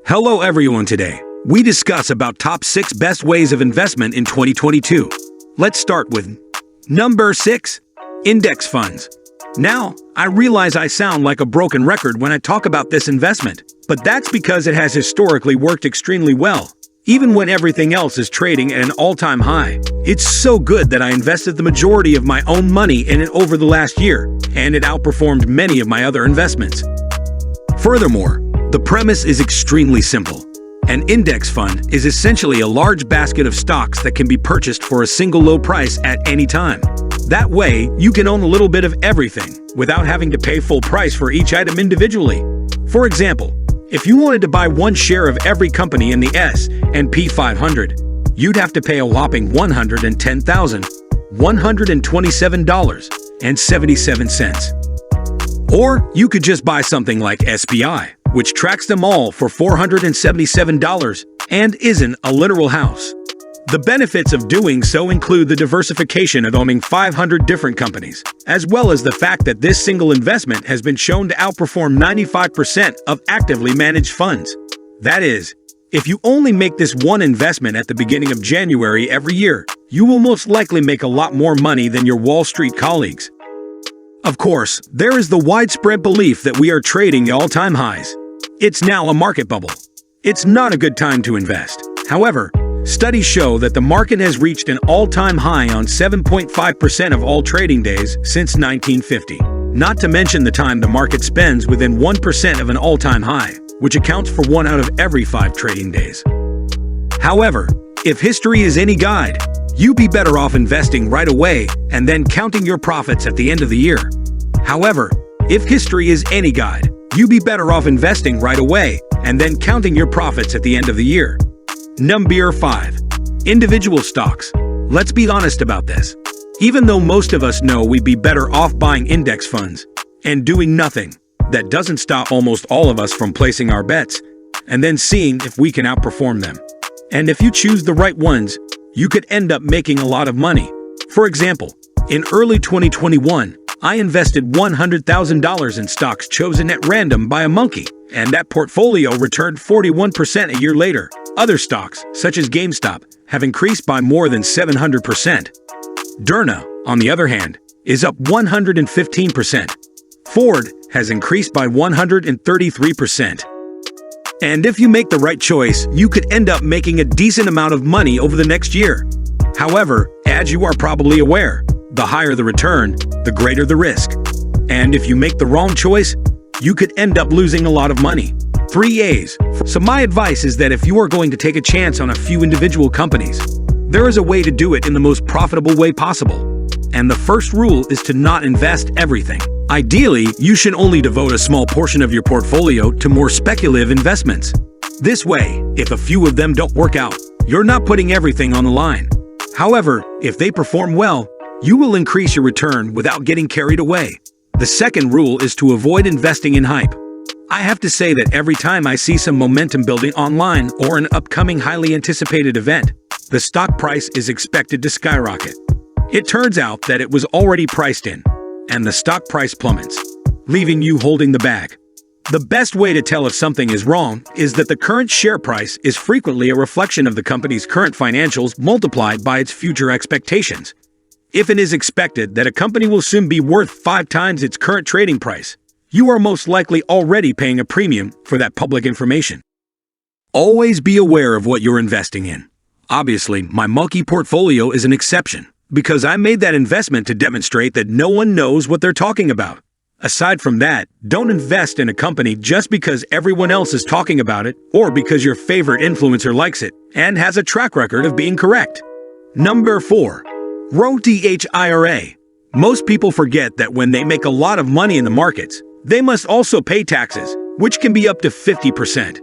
Hello everyone, today we discuss about top 6 best ways of investment in 2022. Let's start with number 6, index funds. Now, I realize I sound like a broken record when I talk about this investment, but that's because it has historically worked extremely well. Even when everything else is trading at an all-time high, it's so good that I invested the majority of my own money in it over the last year, and it outperformed many of my other investments. Furthermore, the premise is extremely simple. An index fund is essentially a large basket of stocks that can be purchased for a single low price at any time. That way, you can own a little bit of everything without having to pay full price for each item individually. For example, if you wanted to buy one share of every company in the S&P 500, you'd have to pay a whopping $110,127.77. Or you could just buy something like SPI, which tracks them all for $477 and isn't a literal house. The benefits of doing so include the diversification of owning 500 different companies, as well as the fact that this single investment has been shown to outperform 95% of actively managed funds. That is, if you only make this one investment at the beginning of January every year, you will most likely make a lot more money than your Wall Street colleagues. Of course, there is the widespread belief that we are trading all-time highs. It's now a market bubble. It's not a good time to invest. However, studies show that the market has reached an all-time high on 7.5% of all trading days since 1950. Not to mention the time the market spends within 1% of an all-time high, which accounts for 1 out of every 5 trading days. However, if history is any guide, you'd be better off investing right away and then counting your profits at the end of the year. However, if history is any guide, you'd be better off investing right away and then counting your profits at the end of the year. Number 5. Individual stocks. Let's be honest about this. Even though most of us know we'd be better off buying index funds and doing nothing, that doesn't stop almost all of us from placing our bets and then seeing if we can outperform them. And if you choose the right ones, you could end up making a lot of money. For example, in early 2021, I invested $100,000 in stocks chosen at random by a monkey, and that portfolio returned 41% a year later. Other stocks, such as GameStop, have increased by more than 700%. Derna, on the other hand, is up 115%. Ford has increased by 133%. And if you make the right choice, you could end up making a decent amount of money over the next year. However, as you are probably aware, the higher the return, the greater the risk. And if you make the wrong choice, you could end up losing a lot of money. 3 A's. So my advice is that if you are going to take a chance on a few individual companies, there is a way to do it in the most profitable way possible. And the first rule is to not invest everything. Ideally, you should only devote a small portion of your portfolio to more speculative investments. This way, if a few of them don't work out, you're not putting everything on the line. However, if they perform well, you will increase your return without getting carried away. The second rule is to avoid investing in hype. I have to say that every time I see some momentum building online or an upcoming highly anticipated event, the stock price is expected to skyrocket. It turns out that it was already priced in, and the stock price plummets, leaving you holding the bag. The best way to tell if something is wrong is that the current share price is frequently a reflection of the company's current financials multiplied by its future expectations. If it is expected that a company will soon be worth 5 times its current trading price, you are most likely already paying a premium for that public information. Always be aware of what you're investing in. Obviously, my monkey portfolio is an exception, because I made that investment to demonstrate that no one knows what they're talking about. Aside from that, don't invest in a company just because everyone else is talking about it or because your favorite influencer likes it and has a track record of being correct. Number 4. Roth IRA. Most people forget that when they make a lot of money in the markets, they must also pay taxes, which can be up to 50%.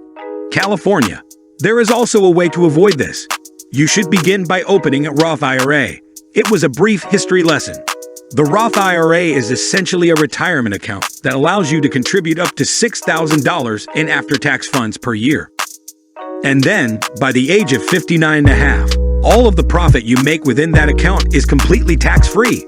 California. There is also a way to avoid this. You should begin by opening a Roth IRA. It was a brief history lesson. The Roth IRA is essentially a retirement account that allows you to contribute up to $6,000 in after-tax funds per year. And then, by the age of 59 and a half, all of the profit you make within that account is completely tax-free.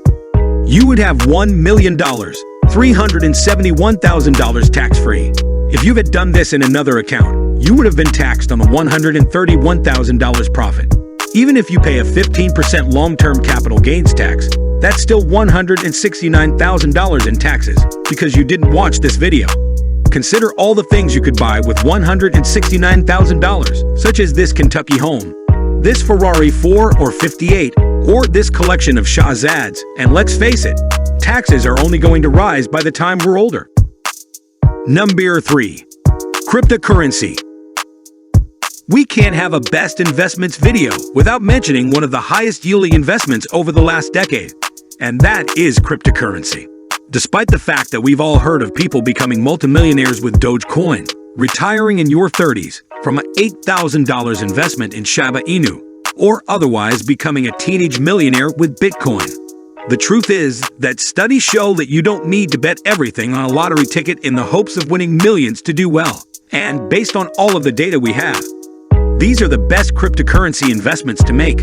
You would have $1 million, $371,000 tax-free. If you had done this in another account, you would have been taxed on the $131,000 profit. Even if you pay a 15% long-term capital gains tax, that's still $169,000 in taxes because you didn't watch this video. Consider all the things you could buy with $169,000, such as this Kentucky home, this Ferrari 4 or 58, or this collection of Shahzads, and let's face it, taxes are only going to rise by the time we're older. Number 3. Cryptocurrency. We can't have a best investments video without mentioning one of the highest yielding investments over the last decade, and that is cryptocurrency. Despite the fact that we've all heard of people becoming multimillionaires with Dogecoin, retiring in your 30s from an $8,000 investment in Shiba Inu, or otherwise becoming a teenage millionaire with Bitcoin. The truth is that studies show that you don't need to bet everything on a lottery ticket in the hopes of winning millions to do well. And based on all of the data we have, these are the best cryptocurrency investments to make.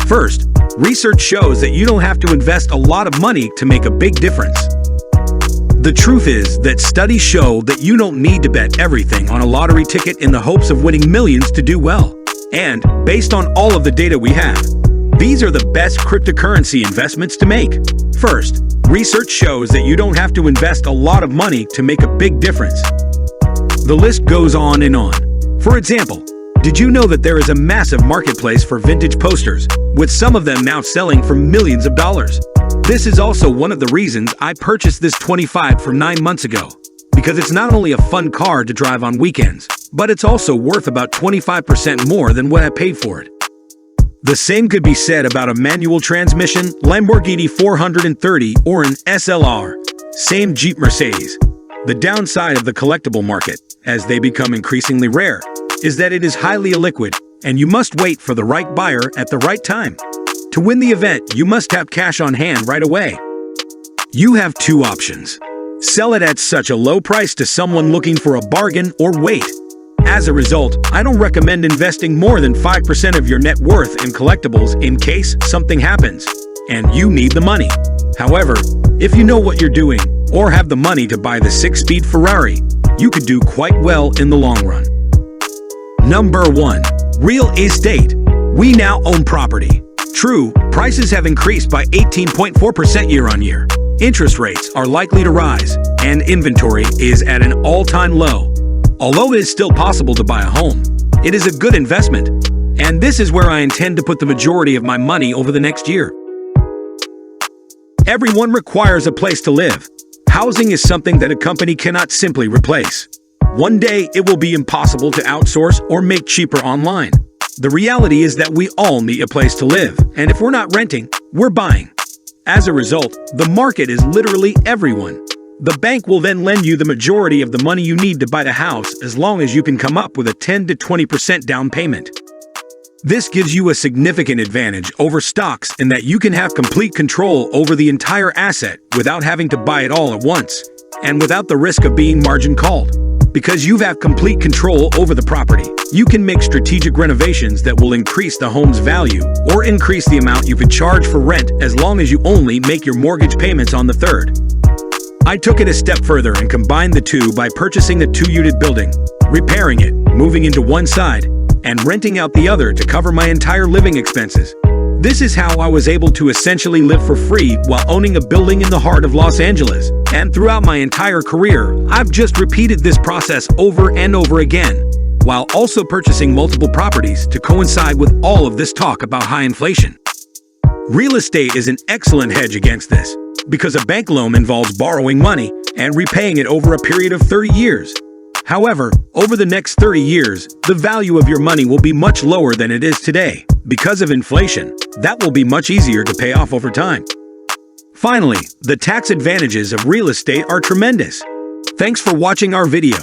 First, research shows that you don't have to invest a lot of money to make a big difference. The truth is that studies show that you don't need to bet everything on a lottery ticket in the hopes of winning millions to do well. And based on all of the data we have, these are the best cryptocurrency investments to make. First, research shows that you don't have to invest a lot of money to make a big difference. The list goes on and on. For example, did you know that there is a massive marketplace for vintage posters, with some of them now selling for millions of dollars? This is also one of the reasons I purchased this 25 from 9 months ago, because it's not only a fun car to drive on weekends, but it's also worth about 25% more than what I paid for it. The same could be said about a manual transmission Lamborghini 430 or an SLR, same Jeep Mercedes. The downside of the collectible market, as they become increasingly rare, is that it is highly illiquid, and you must wait for the right buyer at the right time. To win the event, you must have cash on hand right away. You have two options. Sell it at such a low price to someone looking for a bargain, or wait. As a result, I don't recommend investing more than 5% of your net worth in collectibles in case something happens, and you need the money. However, if you know what you're doing, or have the money to buy the 6-speed Ferrari, you could do quite well in the long run. Number 1. Real estate. We now own property. True, prices have increased by 18.4% year-on-year. Interest rates are likely to rise, and inventory is at an all-time low. Although it is still possible to buy a home, it is a good investment, and this is where I intend to put the majority of my money over the next year. Everyone requires a place to live. Housing is something that a company cannot simply replace. One day, it will be impossible to outsource or make cheaper online. The reality is that we all need a place to live, and if we're not renting, we're buying. As a result, the market is literally everyone. The bank will then lend you the majority of the money you need to buy the house as long as you can come up with a 10 to 20% down payment. This gives you a significant advantage over stocks in that you can have complete control over the entire asset without having to buy it all at once, and without the risk of being margin called. Because you have complete control over the property, you can make strategic renovations that will increase the home's value or increase the amount you could charge for rent as long as you only make your mortgage payments on the third. I took it a step further and combined the two by purchasing a 2-unit building, repairing it, moving into one side, and renting out the other to cover my entire living expenses. This is how I was able to essentially live for free while owning a building in the heart of Los Angeles. And throughout my entire career, I've just repeated this process over and over again, while also purchasing multiple properties to coincide with all of this talk about high inflation. Real estate is an excellent hedge against this, because a bank loan involves borrowing money and repaying it over a period of 30 years. However, over the next 30 years, the value of your money will be much lower than it is today. Because of inflation, that will be much easier to pay off over time. Finally, the tax advantages of real estate are tremendous. Thanks for watching our video.